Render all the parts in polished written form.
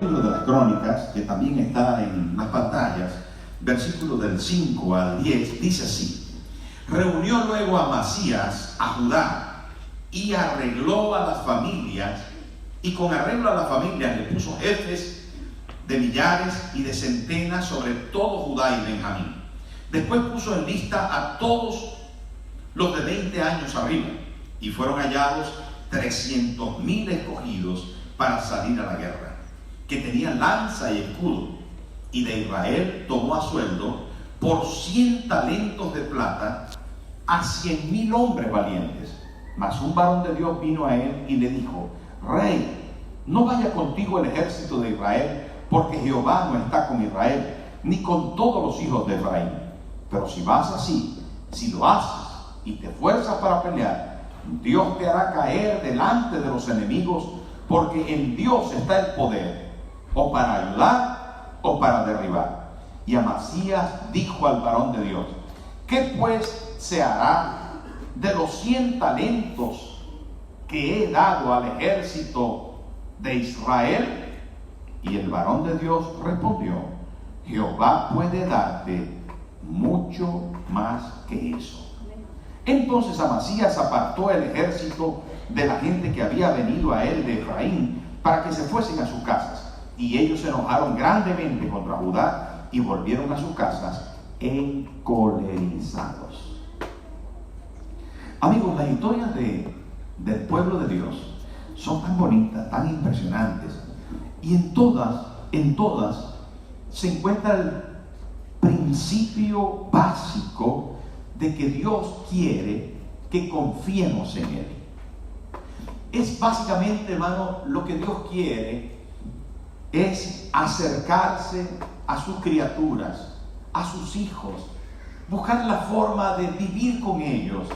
Libro de las Crónicas, que también está en las pantallas, versículo del 5 al 10, dice así: reunió luego a Amasías a Judá y arregló a las familias, y con arreglo a las familias le puso jefes de millares y de centenas sobre todo Judá y Benjamín. Después puso en lista a todos los de 20 años arriba, y fueron hallados 300,000 escogidos para salir a la guerra, que tenían lanza y escudo. Y de Israel tomó a sueldo por 100 talentos de plata a 100,000 hombres valientes. Mas un varón de Dios vino a él y le dijo: Rey, no vaya contigo el ejército de Israel, porque Jehová no está con Israel, ni con todos los hijos de Efraín. Pero si vas así, si lo haces y te esfuerzas para pelear, Dios te hará caer delante de los enemigos, porque en Dios está el poder, o para ayudar o para derribar. Y Amasías dijo al varón de Dios: ¿qué pues se hará de los 100 talentos que he dado al ejército de Israel? Y el varón de Dios respondió: Jehová puede darte mucho más que eso. Entonces Amasías apartó el ejército de la gente que había venido a él de Efraín, para que se fuesen a sus casas. Y ellos se enojaron grandemente contra Judá y volvieron a sus casas encolerizados. Amigos, las historias del pueblo de Dios son tan bonitas, tan impresionantes, y en todas se encuentra el principio básico de que Dios quiere que confiemos en Él. Es básicamente, hermano, lo que Dios quiere es acercarse a sus criaturas, a sus hijos, buscar la forma de vivir con ellos,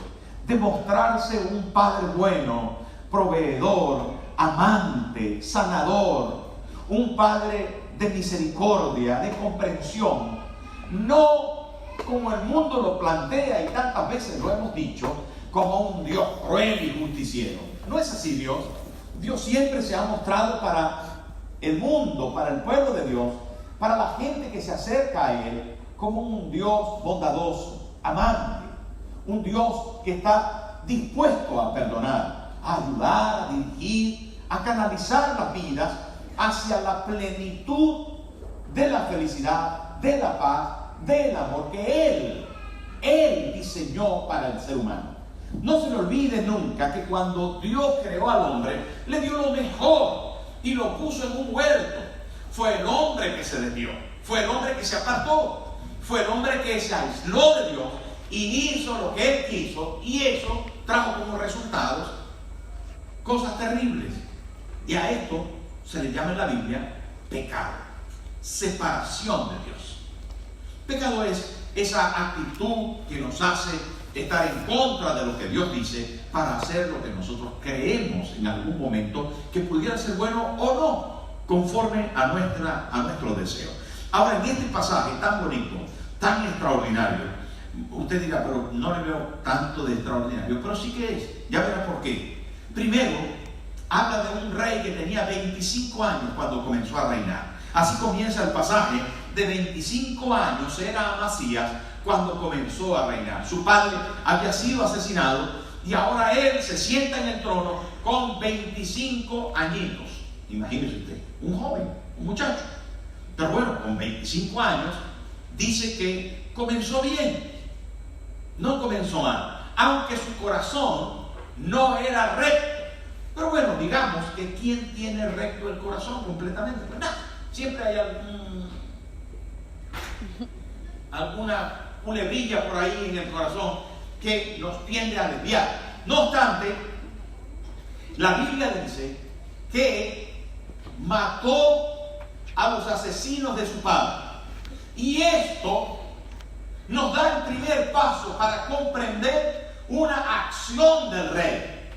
de mostrarse un Padre bueno, proveedor, amante, sanador, un Padre de misericordia, de comprensión, no como el mundo lo plantea y tantas veces lo hemos dicho, como un Dios cruel y justiciero. No es así Dios. Dios siempre se ha mostrado para el mundo, para el pueblo de Dios, para la gente que se acerca a Él, como un Dios bondadoso, amante, un Dios que está dispuesto a perdonar, a ayudar, a dirigir, a canalizar las vidas hacia la plenitud de la felicidad, de la paz, del amor que Él diseñó para el ser humano. No se le olvide nunca que cuando Dios creó al hombre, le dio lo mejor y lo puso en un huerto. Fue el hombre que se desvió, fue el hombre que se apartó, fue el hombre que se aisló de Dios y hizo lo que Él quiso, y eso trajo como resultados cosas terribles. Y a esto se le llama en la Biblia pecado, separación de Dios. Pecado es esa actitud que nos hace estar en contra de lo que Dios dice para hacer lo que nosotros creemos en algún momento que pudiera ser bueno o no, conforme a nuestro deseo. Ahora, en este pasaje tan bonito, tan extraordinario, usted dirá, pero no le veo tanto de extraordinario, pero sí que es. Ya verá por qué. Primero, habla de un rey que tenía 25 años cuando comenzó a reinar. Así comienza el pasaje. De 25 años era Amasías cuando comenzó a reinar. Su padre había sido asesinado y ahora él se sienta en el trono con 25 añitos. Imagínese usted, un joven, un muchacho. Pero bueno, con 25 años dice que comenzó bien, no comenzó mal, aunque su corazón no era recto. Pero bueno, digamos que ¿quién tiene recto el corazón completamente? Pues nada, siempre hay alguna culebrilla por ahí en el corazón que nos tiende a desviar. No obstante, la Biblia dice que mató a los asesinos de su padre, y esto nos da el primer paso para comprender una acción del rey.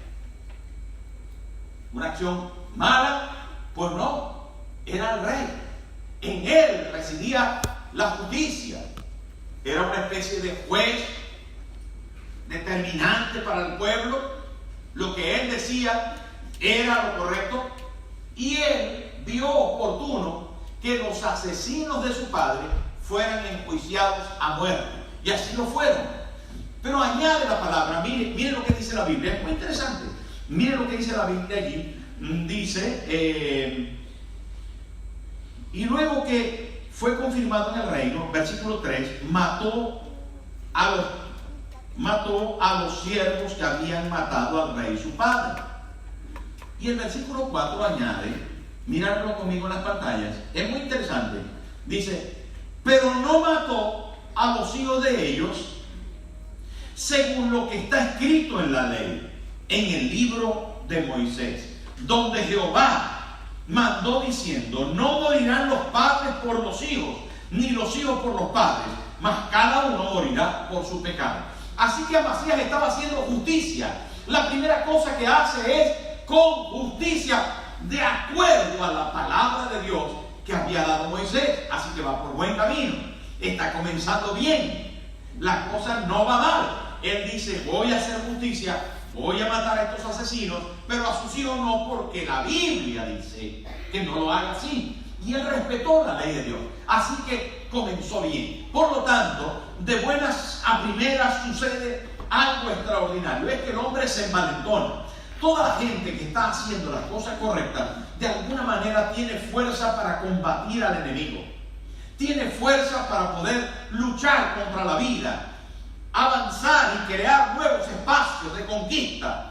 Una acción mala, pues no, era el rey. En él residía la justicia. Era una especie de juez determinante para el pueblo. Lo que él decía era lo correcto, y él vio oportuno que los asesinos de su padre fueran enjuiciados a muerte. Y así lo fueron. Pero añade la palabra, mire lo que dice la Biblia, es muy interesante. Mire lo que dice la Biblia allí. Dice, y luego que fue confirmado en el reino, versículo 3, mató a los siervos que habían matado al rey su padre. Y el versículo 4 añade, miradlo conmigo en las pantallas, es muy interesante. Dice, pero no mató a los hijos de ellos según lo que está escrito en la ley, en el libro de Moisés, donde Jehová mandó diciendo, no morirán los padres por los hijos, ni los hijos por los padres, mas cada uno morirá por su pecado. Así que Amasías estaba haciendo justicia. La primera cosa que hace es con justicia, de acuerdo a la palabra de Dios que había dado Moisés. Así que va por buen camino, está comenzando bien, la cosa no va mal. Él dice, voy a hacer justicia, voy a matar a estos asesinos, pero a sus hijos no, porque la Biblia dice que no lo haga así. Y él respetó la ley de Dios, así que comenzó bien. Por lo tanto, de buenas a primeras sucede algo extraordinario, es que el hombre se envalentona. Toda la gente que está haciendo las cosas correctas, de alguna manera tiene fuerza para combatir al enemigo, tiene fuerza para poder luchar contra la vida, avanzar y crear nuevos espacios de conquista.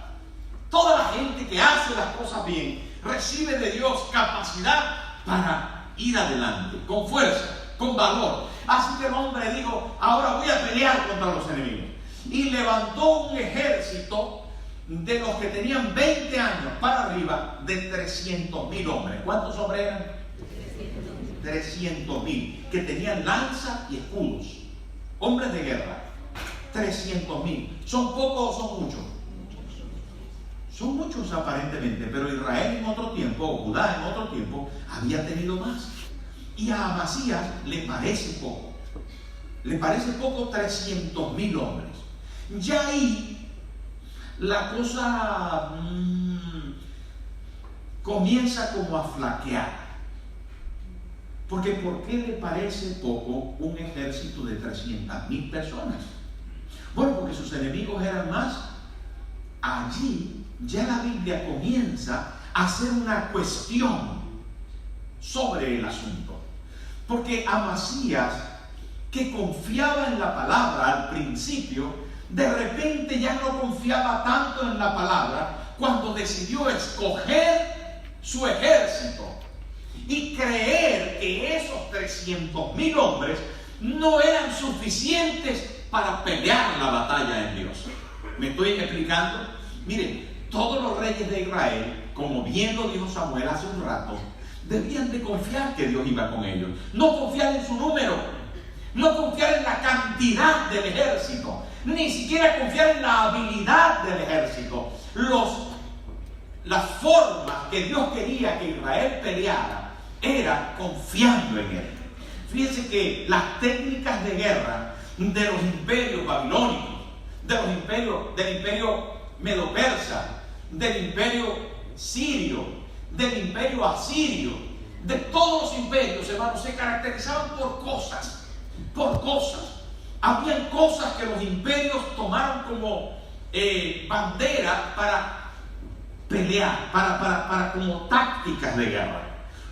Toda la gente que hace las cosas bien recibe de Dios capacidad para ir adelante, con fuerza, con valor. Así que el hombre dijo, ahora voy a pelear contra los enemigos. Y levantó un ejército de los que tenían 20 años para arriba, de 300.000 hombres. ¿Cuántos hombres eran? 300.000, que tenían lanza y escudos, hombres de guerra. 300.000. ¿Son pocos o son muchos? Son muchos aparentemente, pero Israel en otro tiempo, o Judá en otro tiempo, había tenido más. Y a Amasías le parece poco. Le parece poco 300.000 hombres. Ya ahí la cosa comienza como a flaquear. Porque ¿por qué le parece poco un ejército de 300.000 personas? Bueno, porque sus enemigos eran más. Allí ya la Biblia comienza a hacer una cuestión sobre el asunto. Porque Amasías, que confiaba en la palabra al principio, de repente ya no confiaba tanto en la palabra cuando decidió escoger su ejército y creer que esos 300.000 hombres no eran suficientes para pelear la batalla en Dios. ¿Me estoy explicando? Miren, todos los reyes de Israel, como bien lo dijo Samuel hace un rato, debían de confiar que Dios iba con ellos. No confiar en su número, no confiar en la cantidad del ejército, ni siquiera confiar en la habilidad del ejército. Las formas que Dios quería que Israel peleara era confiando en él. Fíjense que las técnicas de guerra de los imperios babilónicos, del imperio medo-persa, del imperio sirio, del imperio asirio, de todos los imperios, hermanos, se caracterizaban por cosas. Habían cosas que los imperios tomaron como bandera para pelear, para como tácticas de guerra.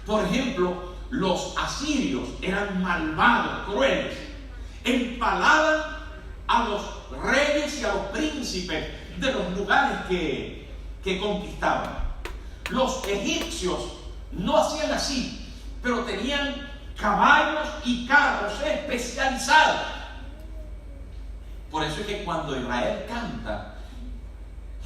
Por ejemplo, los asirios eran malvados, crueles, empalaban a los reyes y a los príncipes de los lugares que conquistaban. Los egipcios no hacían así, pero tenían caballos y carros especializados. Por eso es que cuando Israel canta,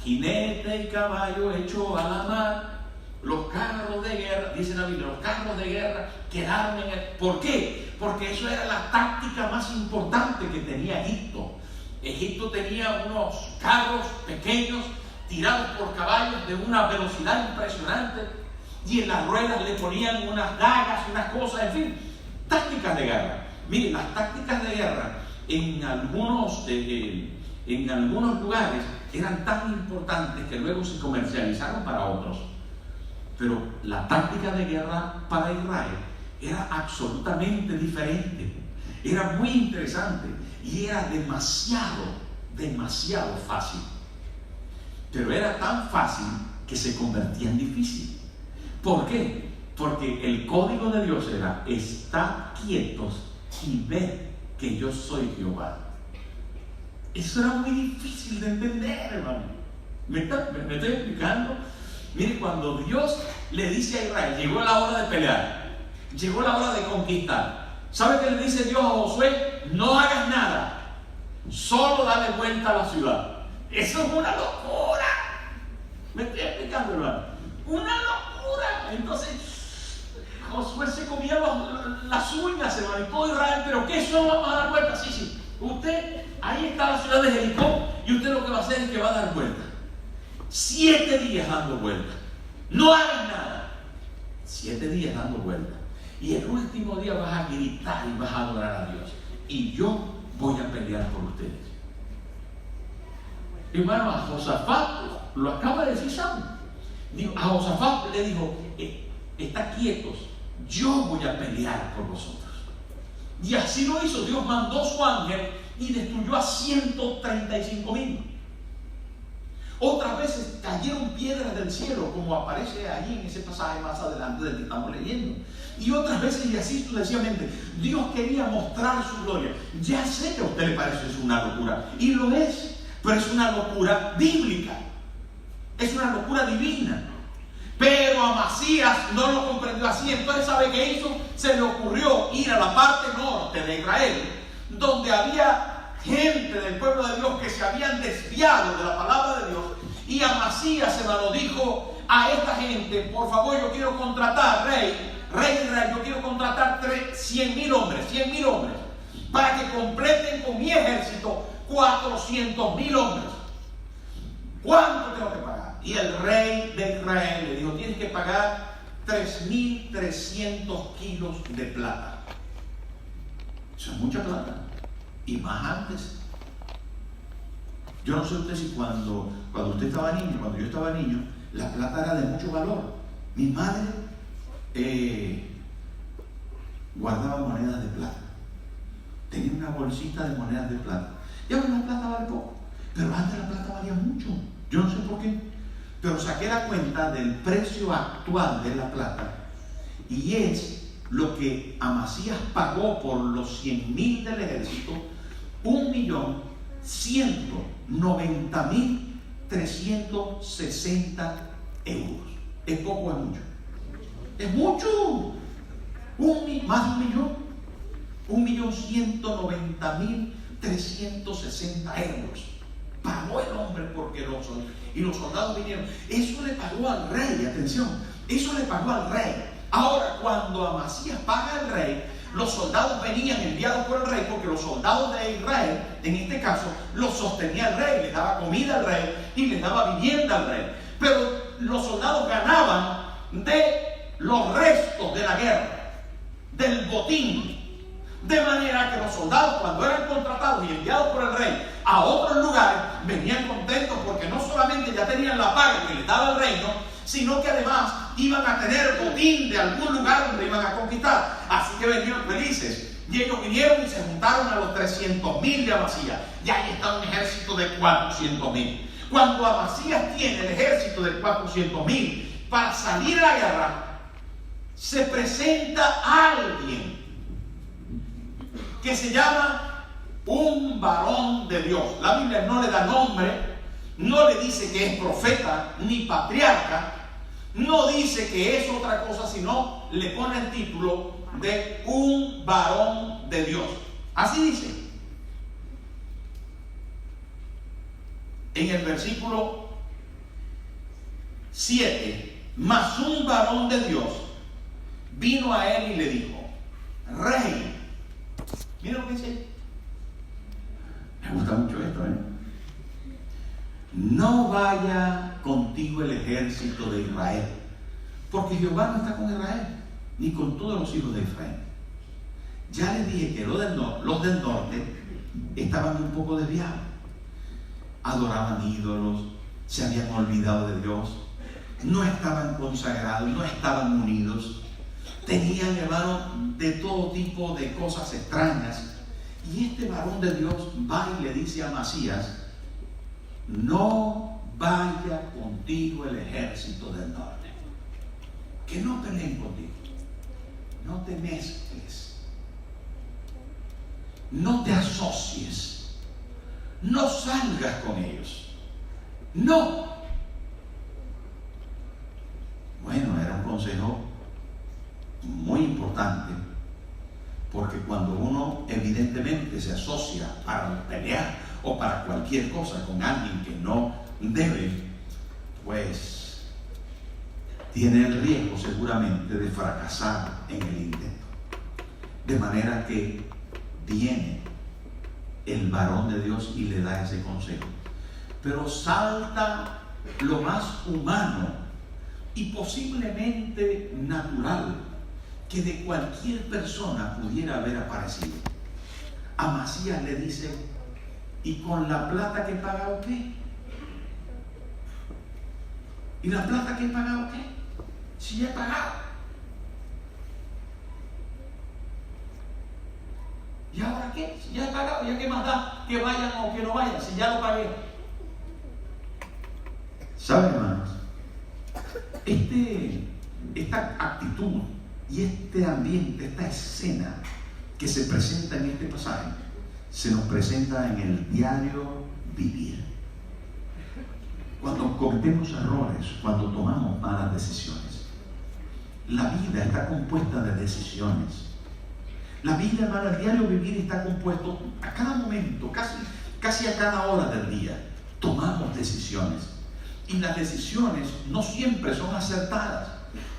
jinete y caballo echó a la mar, los carros de guerra, dice la Biblia, los carros de guerra quedaron en el... ¿Por qué? Porque eso era la táctica más importante que tenía Egipto. Egipto tenía unos carros pequeños tirados por caballos de una velocidad impresionante, y en las ruedas le ponían unas dagas, unas cosas, en fin, tácticas de guerra. Miren, las tácticas de guerra en algunos lugares eran tan importantes que luego se comercializaron para otros. Pero la táctica de guerra para Israel era absolutamente diferente. Era muy interesante y era demasiado fácil. Pero era tan fácil que se convertía en difícil. ¿Por qué? Porque el código de Dios era: estad quietos y ved que yo soy Jehová. Eso era muy difícil de entender, hermano. ¿Me estoy explicando? Mire, cuando Dios le dice a Israel: llegó la hora de pelear, llegó la hora de conquistar, ¿sabe qué le dice Dios a Josué? No hagas nada, solo dale vuelta a la ciudad. Eso es una locura. ¿Me estoy explicando, hermano? Una locura. Entonces Josué se comía las uñas, hermano, y todo Israel: pero ¿qué eso vamos a dar vuelta? Sí, usted, ahí está la ciudad de Jericó, y usted lo que va a hacer es que va a dar vuelta. 7 días dando vuelta, no hagas nada. 7 días dando vuelta, y el último día vas a gritar y vas a adorar a Dios, y yo voy a pelear por ustedes. Hermano, a Josafat lo acaba de decir Saúl. A Josafat le dijo: está quietos, yo voy a pelear por vosotros. Y así lo hizo. Dios mandó su ángel y destruyó a 135,000. Otras veces cayeron piedras del cielo, como aparece allí en ese pasaje más adelante del que estamos leyendo. Y otras veces, y así sucesivamente, Dios quería mostrar su gloria. Ya sé que a usted le parece eso una locura, y lo es, pero es una locura bíblica, es una locura divina. Pero Amasías no lo comprendió así. Entonces, ¿sabe qué hizo? Se le ocurrió ir a la parte norte de Israel, donde había gente del pueblo de Dios que se habían desviado de la palabra de Dios, y Amasías se lo dijo a esta gente: por favor, yo quiero contratar, rey de Israel, yo quiero contratar 100,000 hombres, para que completen con mi ejército 400,000 hombres. ¿Cuánto tengo que pagar? Y el rey de Israel le dijo: tienes que pagar 3,300 kilos de plata. Eso es mucha plata. Y más antes. Yo no sé usted si cuando usted estaba niño, cuando yo estaba niño, la plata era de mucho valor. Mi madre guardaba monedas de plata. Tenía una bolsita de monedas de plata. Y ahora la plata vale poco, pero antes la plata valía mucho. Yo no sé por qué, pero saqué la cuenta del precio actual de la plata, y es lo que Amasías pagó por los 100,000 del ejército: 1.190.360 euros. ¿Es poco o es mucho? Es mucho. Más de 1.190.360 euros pagó el hombre, porque los soldados vinieron. Eso le pagó al rey, atención, eso le pagó al rey. Ahora, cuando Amasías paga al rey, los soldados venían enviados por el rey, porque los soldados de Israel, en este caso, los sostenía el rey, les daba comida al rey y les daba vivienda al rey. Pero los soldados ganaban de los restos de la guerra, del botín. De manera que los soldados, cuando eran contratados y enviados por el rey a otros lugares, venían contentos, porque no solamente ya tenían la paga que les daba el reino, sino que además iban a tener botín de algún lugar donde iban a conquistar. Así que venían felices. Y ellos vinieron y se juntaron a los 300,000 de Amasías. Y ahí está un ejército de 400,000. Cuando Amasías tiene el ejército de 400,000 para salir a la guerra, se presenta alguien que se llama un varón de Dios. La Biblia no le da nombre, no le dice que es profeta ni patriarca, no dice que es otra cosa, sino le pone el título de un varón de Dios. Así dice en el versículo 7: mas un varón de Dios vino a él y le dijo: rey. Mira lo que dice. Me gusta mucho esto, no vaya contigo el ejército de Israel, porque Jehová no está con Israel, ni con todos los hijos de Israel. Ya les dije que los del norte estaban un poco desviados, adoraban ídolos, se habían olvidado de Dios. no estaban consagrados, no estaban unidos. Tenían, hermano, de todo tipo de cosas extrañas. Y este varón de Dios va y le dice a Amasías: no vaya contigo el ejército del norte, que no peleen contigo, no te mezcles, no te asocies, no salgas con ellos, no. Bueno, era un consejo muy importante, porque cuando uno evidentemente se asocia para pelear o para cualquier cosa con alguien que no debe, pues tiene el riesgo seguramente de fracasar en el intento. De manera que viene el varón de Dios y le da ese consejo. Pero salta lo más humano y posiblemente natural que de cualquier persona pudiera haber aparecido. Amasías le dice: ¿y con la plata que he pagado qué? ¿Y la plata que he pagado qué? Si ya he pagado. ¿Y ahora qué? Si ya he pagado, ¿ya qué más da que vayan o que no vayan? Si ya lo pagué. ¿Saben, hermanos? Esta actitud y este ambiente, esta escena que se presenta en este pasaje, se nos presenta en el diario vivir. Cuando cometemos errores, cuando tomamos malas decisiones. La vida está compuesta de decisiones. La vida, hermano, el diario vivir está compuesto a cada momento, casi a cada hora del día. Tomamos decisiones. Y las decisiones no siempre son acertadas,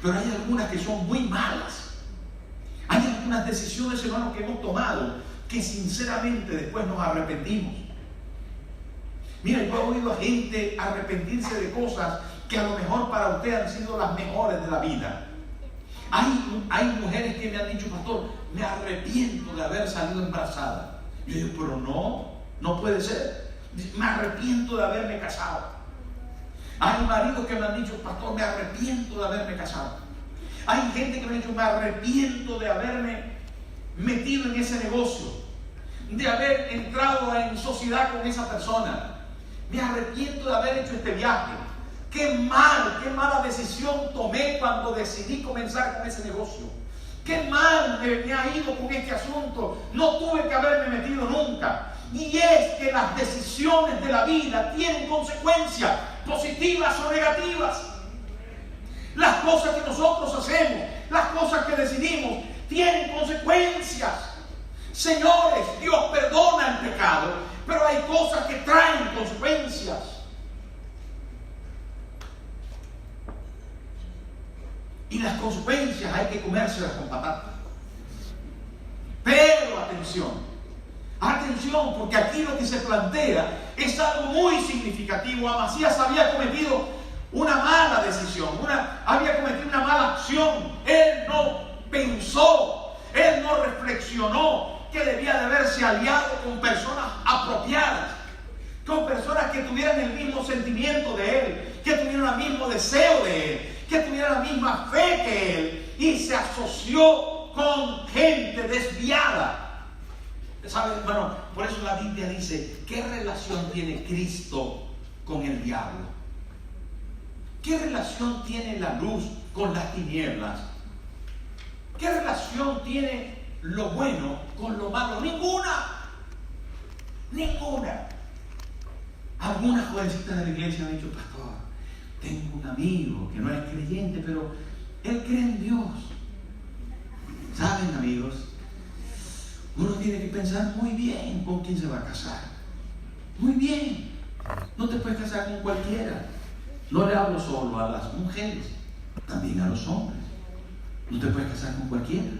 pero hay algunas que son muy malas. Hay algunas decisiones, hermanos, que hemos tomado que sinceramente después nos arrepentimos. Mira, yo he oído a gente arrepentirse de cosas que a lo mejor para usted han sido las mejores de la vida. Hay mujeres que me han dicho: pastor, me arrepiento de haber salido embarazada. Yo digo: pero no puede ser. Me arrepiento de haberme casado. Hay maridos que me han dicho: pastor, me arrepiento de haberme casado. Hay gente que me ha dicho: me arrepiento de haberme metido en ese negocio, de haber entrado en sociedad con esa persona. Me arrepiento de haber hecho este viaje. Qué mala decisión tomé cuando decidí comenzar con ese negocio. Qué mal me ha ido con este asunto. No tuve que haberme metido nunca. Y es que las decisiones de la vida tienen consecuencias, positivas o negativas. Las cosas que nosotros hacemos, las cosas que decidimos, tienen consecuencias. Señores, Dios perdona el pecado, pero hay cosas que traen consecuencias. Y las consecuencias hay que comérselas con patata. Pero atención, porque aquí lo que se plantea es algo muy significativo. Amasías había cometido una mala decisión, había cometido una mala acción. Él no pensó, él no reflexionó que debía de haberse aliado con personas apropiadas, con personas que tuvieran el mismo sentimiento de él, que tuvieran el mismo deseo de él, que tuvieran la misma fe que él, y se asoció con gente desviada. ¿Saben, hermano? Por eso la Biblia dice: ¿qué relación tiene Cristo con el diablo? ¿Qué relación tiene la luz con las tinieblas? ¿Qué relación tiene lo bueno con lo malo? Ninguna. Algunas jovencitas de la iglesia han dicho: pastor, tengo un amigo que no es creyente, pero él cree en Dios. ¿Saben, amigos? Uno tiene que pensar muy bien con quién se va a casar. Muy bien. No te puedes casar con cualquiera. No le hablo solo a las mujeres, también a los hombres. No te puedes casar con cualquiera.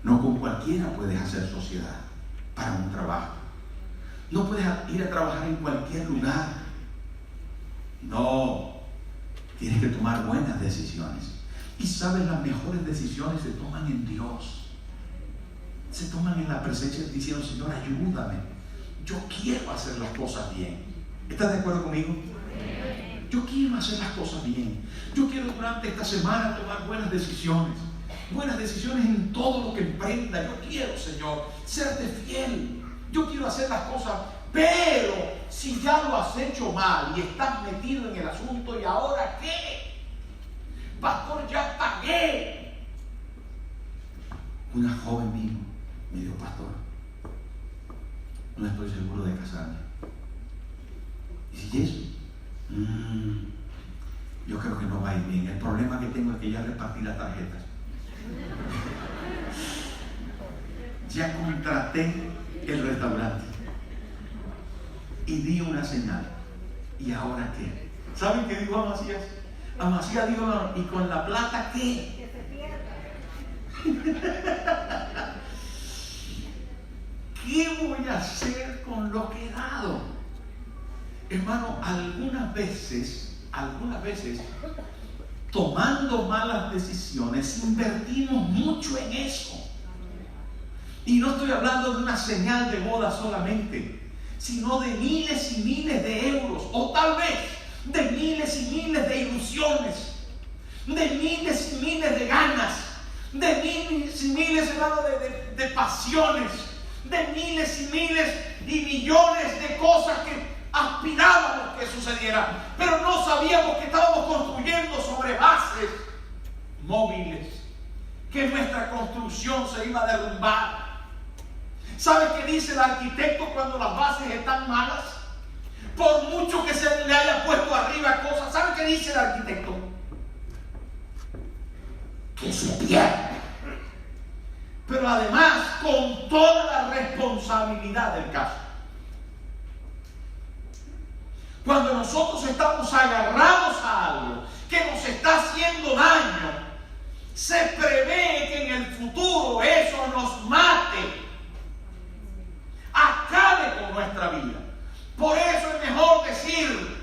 No con cualquiera puedes hacer sociedad para un trabajo. No puedes ir a trabajar en cualquier lugar. No. Tienes que tomar buenas decisiones. Y sabes, las mejores decisiones se toman en Dios. Se toman en la presencia diciendo: Señor, ayúdame. Yo quiero hacer las cosas bien. ¿Estás de acuerdo conmigo? yo quiero hacer las cosas bien. Yo quiero durante esta semana tomar buenas decisiones en todo lo que emprenda. Yo quiero, Señor, serte fiel. Yo quiero hacer las cosas, pero si ya lo has hecho mal y estás metido en el asunto, ¿y ahora qué? Pastor, ya pagué. Una joven vino, me dijo, pastor, no estoy seguro de casarme. ¿Y si eso? Yo creo que no va a ir bien. El problema que tengo es que ya repartí las tarjetas. Ya contraté el restaurante y di una señal. ¿Y ahora qué? ¿Saben qué dijo Amasías? Amasías dijo, ¿y con la plata qué? Que se pierda. ¿Qué voy a hacer con lo que he dado? Hermano, algunas veces, tomando malas decisiones, invertimos mucho en eso. Y no estoy hablando de una señal de boda solamente, sino de miles y miles de euros, o tal vez de miles y miles de ilusiones, de miles y miles de ganas, de miles y miles, hermano, de pasiones, de miles y miles y millones de cosas que aspirábamos que sucedieran, pero no sabíamos que estábamos construyendo sobre bases móviles, que nuestra construcción se iba a derrumbar. ¿Sabe qué dice el arquitecto cuando las bases están malas? Por mucho que se le haya puesto arriba cosas, ¿sabe qué dice el arquitecto? Que se pierda. Pero además, con toda la responsabilidad del caso. Cuando nosotros estamos agarrados a algo que nos está haciendo daño, se prevé que en el futuro eso nos mate, acabe con nuestra vida. Por eso es mejor decir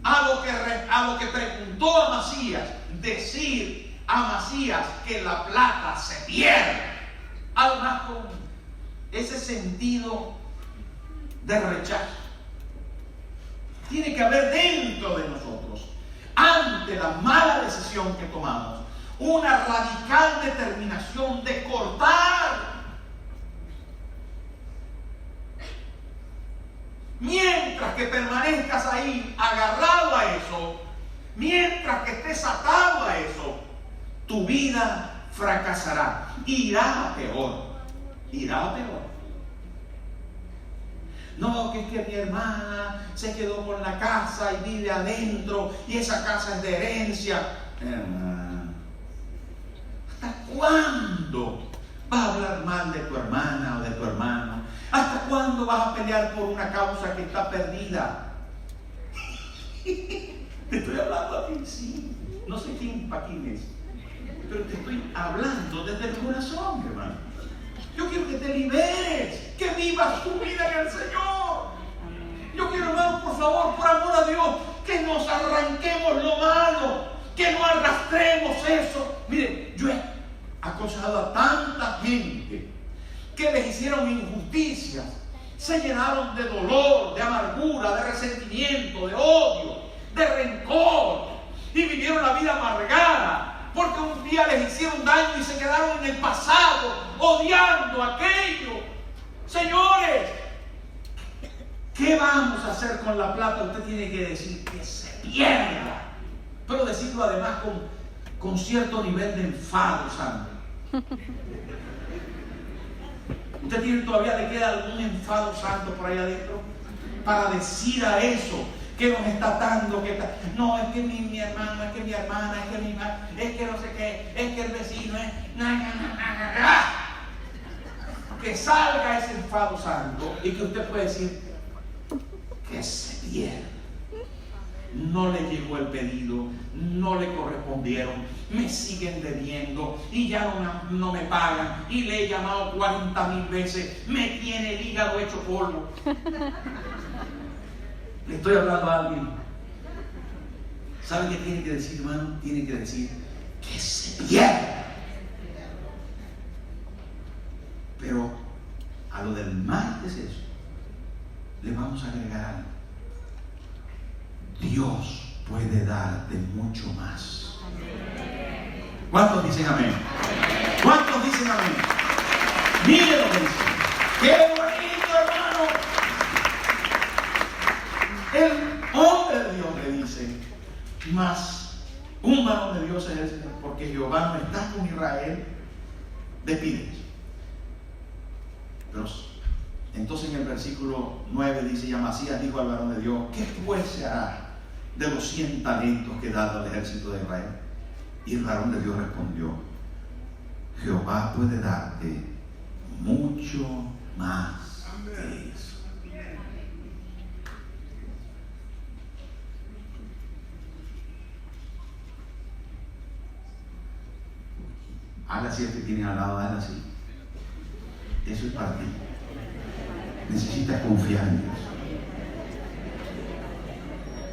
a lo que preguntó Amasías, decir a Amasías que la plata se pierde. Además, con ese sentido de rechazo. Tiene que haber dentro de nosotros, ante la mala decisión que tomamos, una radical determinación de cortar. Mientras que permanezcas ahí agarrado a eso, mientras que estés atado a eso, tu vida fracasará, irá a peor, irá a peor. No, que es que mi hermana se quedó con la casa y vive adentro y esa casa es de herencia. Hermana, ¿hasta cuándo vas a hablar mal de tu hermana o de tu hermano? ¿Hasta cuándo vas a pelear por una causa que está perdida? Te estoy hablando a ti, sí. No sé para quién es, pero te estoy hablando desde el corazón, hermano. Yo quiero que te liberes, que vivas tu vida en el Señor. Yo quiero, hermano, por favor, por amor a Dios, que nos arranquemos lo malo, que no arrastremos eso. Miren, yo he aconsejado a tanta gente que les hicieron injusticias, se llenaron de dolor, de amargura, de resentimiento, de odio, de rencor, y vivieron la vida amargada. Porque un día les hicieron daño y se quedaron en el pasado, odiando aquello. Señores, ¿qué vamos a hacer con la plata? Usted tiene que decir que se pierda. Pero decirlo además con cierto nivel de enfado santo. ¿Usted todavía le queda algún enfado santo por ahí adentro? Para decir a eso que nos está atando, no, es que mi hermano, es que mi hermana, es que mi madre, es que no sé qué, es que el vecino es, que salga ese enfado santo y que usted puede decir que se pierda. No le llegó el pedido, no le correspondieron, me siguen debiendo y ya no me pagan y le he llamado 40,000 veces, me tiene el hígado hecho polvo. Le estoy hablando a alguien. ¿Sabe qué tiene que decir, hermano? Tiene que decir que se pierda. Pero a lo del martes eso le vamos a agregar algo. Dios puede darte mucho más. ¿Cuántos dicen amén? ¿Cuántos dicen amén? Miren lo que dice. ¡Qué bonito, hermano! El hombre de Dios le dice, mas un varón de Dios es el Señor, porque Jehová no está con Israel, despídeles. Pero entonces en el versículo 9 dice, y Amasías dijo al varón de Dios, ¿qué pues se hará de los 100 talentos que he dado al ejército de Israel? Y el varón de Dios respondió, Jehová puede darte mucho más que eso. Haga así el que tiene al lado, haga así. Eso es para ti. Necesitas confiar en Dios.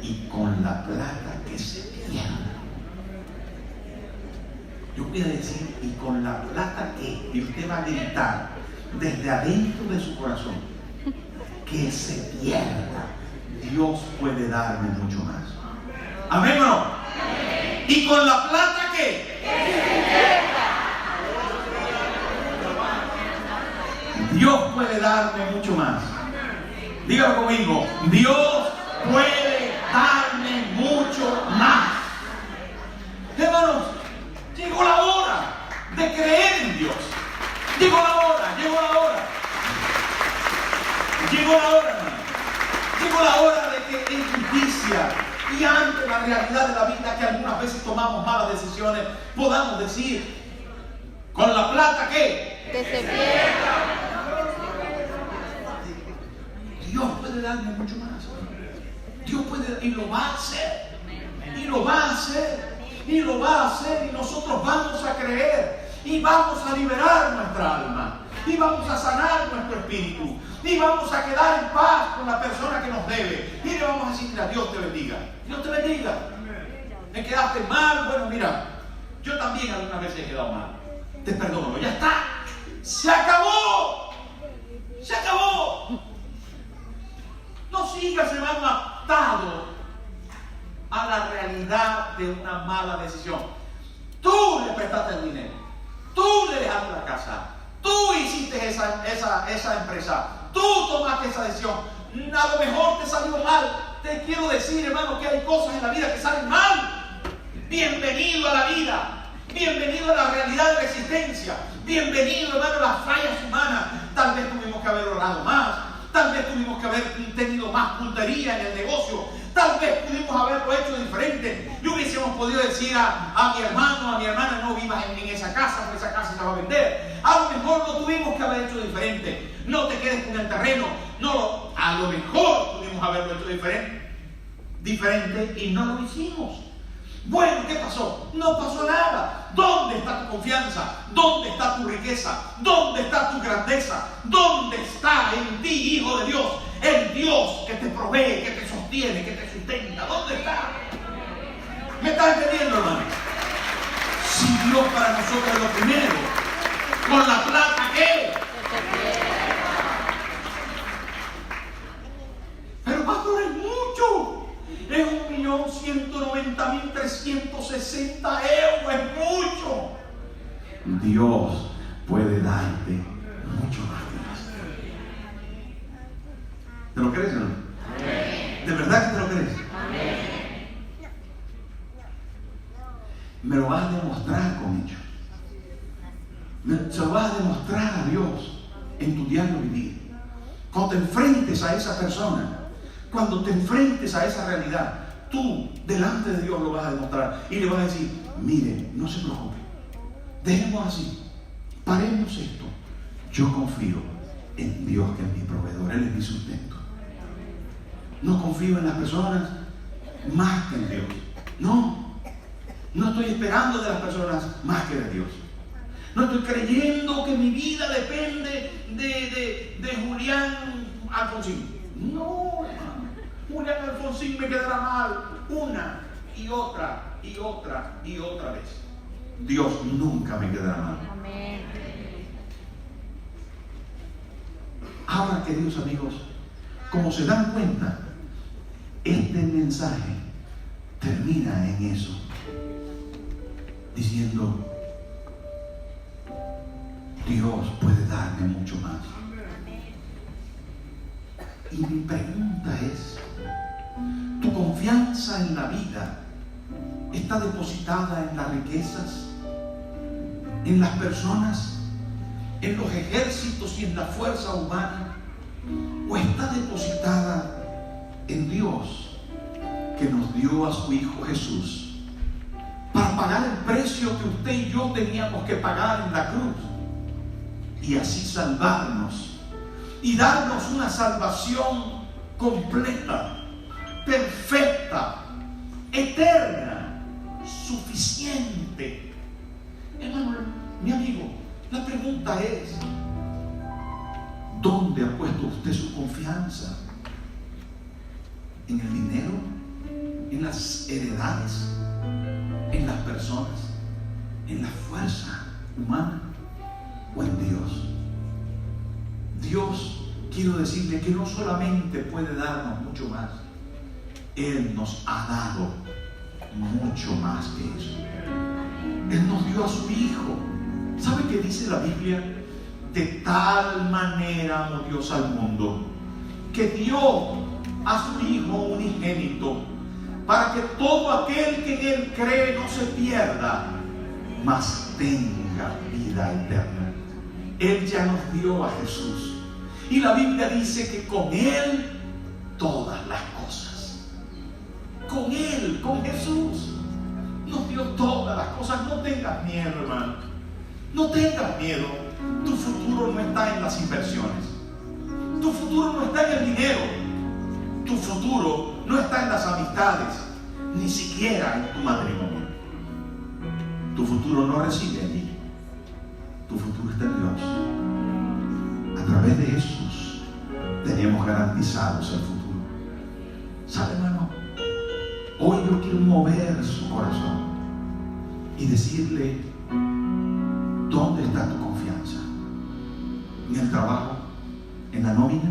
Y con la plata que se pierda. Yo voy a decir, y con la plata que, y usted va a gritar desde adentro de su corazón, que se pierda, Dios puede darme mucho más. ¿Amén o no? Y con la plata que se pierda, Dios puede darme mucho más. Dígalo conmigo, Dios puede darme mucho más. Hermanos, llegó la hora de creer en Dios. Llegó la hora, llegó la hora. Llegó la hora, hermano. Llegó la hora de que en justicia y ante la realidad de la vida, que algunas veces tomamos malas decisiones, podamos decir, con la plata que se pierda, Dios puede darme mucho más. Dios puede, y lo va a hacer. Y lo va a hacer. Y lo va a hacer. Y nosotros vamos a creer. Y vamos a liberar nuestra alma. Y vamos a sanar nuestro espíritu. Y vamos a quedar en paz con la persona que nos debe. Y le vamos a decir, mira, Dios te bendiga. Dios te bendiga. Me quedaste mal. Bueno, mira, yo también alguna vez he quedado mal. Te perdono. Ya está. Se acabó. Se acabó. No sigas, hermano, atado a la realidad de una mala decisión. Tú le prestaste el dinero, tú le dejaste la casa, tú hiciste esa empresa, tú tomaste esa decisión. A lo mejor te salió mal. Te quiero decir, hermano, que hay cosas en la vida que salen mal. Bienvenido a la vida, bienvenido a la realidad de la existencia, bienvenido, hermano, a las fallas humanas. Tal vez tuvimos que haber orado más. Tal vez tuvimos que haber tenido más puntería en el negocio. Tal vez pudimos haberlo hecho diferente. Y hubiésemos podido decir a mi hermano, a mi hermana, no vivas en esa casa, porque esa casa se va a vender. A lo mejor lo tuvimos que haber hecho diferente. No te quedes con el terreno. A lo mejor pudimos haberlo hecho diferente y no lo hicimos. Bueno, ¿qué pasó? No pasó nada. ¿Dónde está tu confianza? ¿Dónde está tu riqueza? ¿Dónde está tu grandeza? ¿Dónde está en ti, hijo de Dios? El Dios que te provee, que te sostiene, que te sustenta. ¿Dónde está? ¿Me estás entendiendo, hermano? Si Dios para nosotros es lo primero, con la plata ¿qué? Pero pastor, es mucho. Es 1.190.360 euros, es mucho. Dios puede darte mucho más que eso. ¿Te lo crees o no? Amén. ¿De verdad que te lo crees? Amén. Me lo vas a demostrar con hechos. Se lo vas a demostrar a Dios en tu diario vivir. Cuando te enfrentes a esa persona, cuando te enfrentes a esa realidad, tú delante de Dios lo vas a demostrar y le vas a decir, mire, no se preocupe, dejemos así, paremos esto. Yo confío en Dios, que es mi proveedor, Él es mi sustento. No confío en las personas más que en Dios. No estoy esperando de las personas más que de Dios. No estoy creyendo que mi vida depende de Julián Alfonsín. No, hermano. Julián Alfonsín me quedará mal una y otra y otra y otra vez. Dios nunca me quedará mal. Amén. Ahora, queridos amigos, como se dan cuenta, este mensaje termina en eso, diciendo: Dios puede darme mucho más. Y mi pregunta es: ¿tu confianza en la vida está depositada en las riquezas, en las personas, en los ejércitos y en la fuerza humana? ¿O está depositada en Dios, que nos dio a su Hijo Jesús para pagar el precio que usted y yo teníamos que pagar en la cruz, y así salvarnos y darnos una salvación completa, perfecta, eterna, suficiente? Hermano, mi amigo, la pregunta es: ¿dónde ha puesto usted su confianza? ¿En el dinero? ¿En las heredades? ¿En las personas? ¿En la fuerza humana? ¿O en Dios? Dios, quiero decirle que no solamente puede darnos mucho más, Él nos ha dado mucho más que eso. Él nos dio a su Hijo. ¿Sabe qué dice la Biblia? De tal manera amó Dios al mundo, que dio a su Hijo unigénito, para que todo aquel que en Él cree no se pierda, mas tenga vida eterna. Él ya nos dio a Jesús, y la Biblia dice que con Él todas las cosas, con Él, con Jesús, nos dio todas las cosas. No tengas miedo, hermano, no tengas miedo. Tu futuro no está en las inversiones, tu futuro no está en el dinero, tu futuro no está en las amistades, ni siquiera en tu matrimonio. Tu futuro no reside allí, tu futuro está en Dios. A través de Jesús tenemos garantizados el futuro. ¿Sabe, hermano? Hoy yo quiero mover su corazón y decirle: ¿dónde está tu confianza? ¿En el trabajo? ¿En la nómina?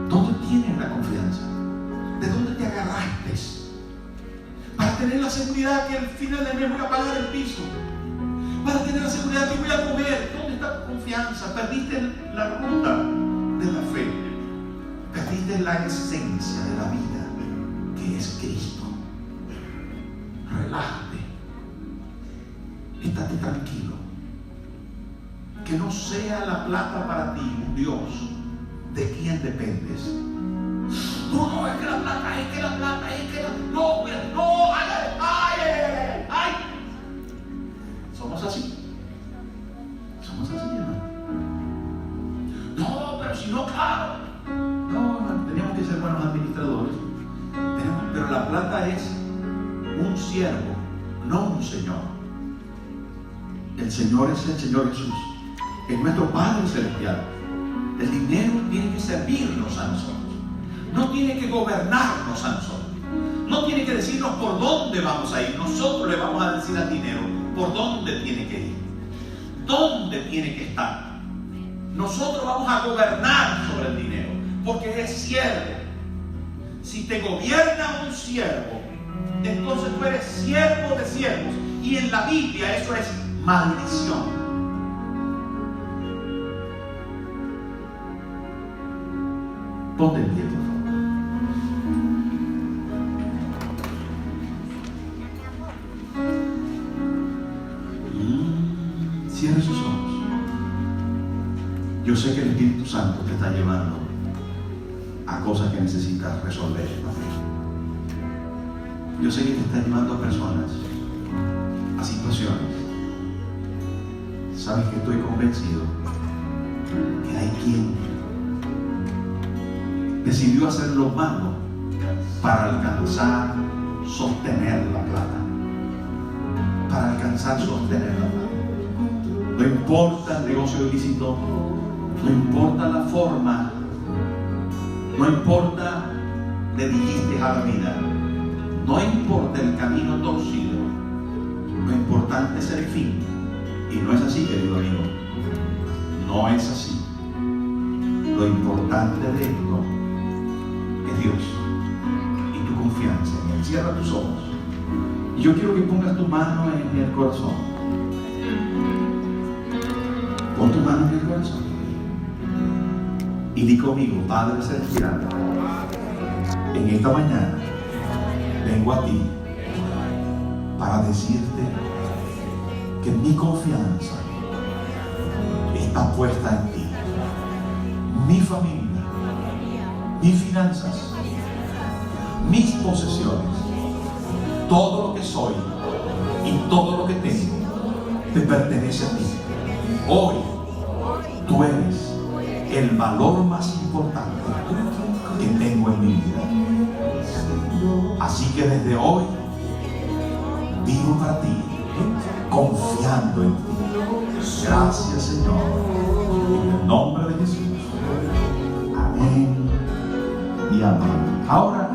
¿Dónde tienes la confianza? ¿De dónde te agarraste para tener la seguridad que al final de mes voy a pagar el piso? Para tener la seguridad que voy a comer. ¿Dónde está tu confianza? Perdiste la ruta de la fe, perdiste la esencia de la vida, que es Cristo. Relájate, estate tranquilo. Que no sea la plata para ti un Dios de quien dependes. No, es que la plata, es que la plata, es que la... No, no, ay. Somos así, hermano. No, pero si no, claro. No, hermano, tenemos que ser buenos administradores. Pero la plata es un siervo, no un señor. El Señor es el Señor Jesús, es nuestro Padre Celestial. El dinero tiene que servirnos a nosotros, no tiene que gobernarnos a nosotros, no tiene que decirnos por dónde vamos a ir. Nosotros le vamos a decir al dinero por dónde tiene que ir, dónde tiene que estar. Nosotros vamos a gobernar sobre el dinero, porque es siervo. Si te gobierna un siervo, entonces tú eres siervo de siervos, y en la Biblia eso es maldición. Ponte en pie, por favor. Cierre sus ojos. Yo sé que el Espíritu Santo te está llevando a cosas que necesitas resolver. Yo sé que te está llevando a personas, a situaciones. Sabes que estoy convencido que hay quien decidió hacer lo malo para alcanzar, sostener la plata. Para alcanzar, sostener la plata. No importa el negocio ilícito, no importa la forma, no importa, le dijiste a la vida, no importa el camino torcido, lo importante es el fin. Y no es así, querido amigo, no es así. Lo importante de esto es Dios y tu confianza en Él. Cierra tus ojos. Y yo quiero que pongas tu mano en el corazón. Pon tu mano en el corazón. Y di conmigo, Padre Celestial, en esta mañana vengo a ti para decirte que mi confianza está puesta en ti. Mi familia, mis finanzas, mis posesiones, todo lo que soy y todo lo que tengo te pertenece a ti. Hoy tú eres el valor más importante que tengo en mi vida. Así que desde hoy vivo para ti, confiando en ti. Gracias, Señor, en el nombre de Jesús. Amén y amén. Ahora